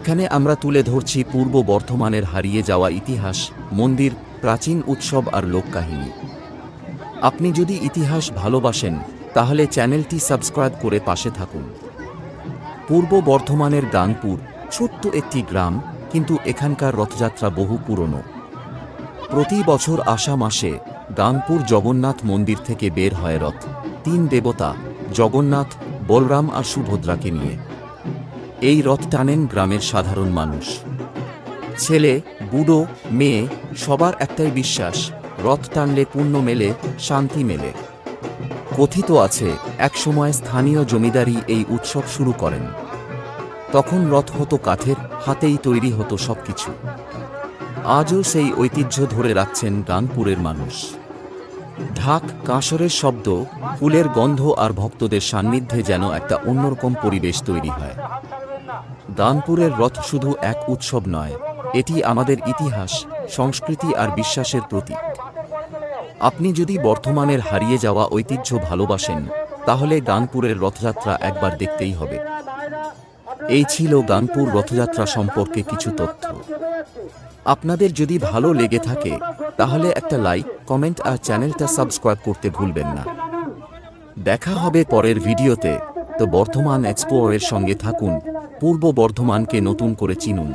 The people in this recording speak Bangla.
এখানে আমরা তুলে ধরছি পূর্ব বর্ধমানের হারিয়ে যাওয়া ইতিহাস, মন্দির, প্রাচীন উৎসব আর লোককাহিনী। আপনি যদি ইতিহাস ভালোবাসেন তাহলে চ্যানেলটি সাবস্ক্রাইব করে পাশে থাকুন। পূর্ব বর্ধমানের গানপুর ছোট্ট একটি গ্রাম, কিন্তু এখানকার রথযাত্রা বহু পুরনো। প্রতি বছর আষাঢ় মাসে গানপুর জগন্নাথ মন্দির থেকে বের হয় রথ, তিন দেবতা জগন্নাথ, বলরাম আর সুভদ্রাকে নিয়ে। এই রথ টানেন গ্রামের সাধারণ মানুষ, ছেলে, বুড়ো, মেয়ে, সবার একটাই বিশ্বাস, রথ টানলে পুণ্য মেলে, শান্তি মেলে। কথিত আছে একসময় স্থানীয় জমিদারি এই উৎসব শুরু করেন। তখন রথ হতো কাঠের, হাতেই তৈরি হতো সবকিছু। আজও সেই ঐতিহ্য ধরে রাখছেন গানপুরের মানুষ। ঢাক, কাঁসরের শব্দ, ফুলের গন্ধ আর ভক্তদের সান্নিধ্যে যেন একটা অন্যরকম পরিবেশ তৈরি হয়। গানপুরের রথ শুধু এক উৎসব নয়, এটি আমাদের ইতিহাস, সংস্কৃতি আর বিশ্বাসের প্রতীক। আপনি যদি বর্ধমানের হারিয়ে যাওয়া ঐতিহ্য ভালোবাসেন তাহলে গানপুরের রথযাত্রা একবার দেখতেই হবে। এই ছিল গানপুর রথযাত্রা সম্পর্কে কিছু তথ্য। আপনাদের যদি ভালো লেগে থাকে তাহলে একটা লাইক, কমেন্ট আর চ্যানেলটা সাবস্ক্রাইব করতে ভুলবেন না। দেখা হবে পরের ভিডিওতে। তো বর্ধমান এক্সপ্লোরের সঙ্গে থাকুন, পূর্ব বর্ধমানকে নতুন করে চিনুন।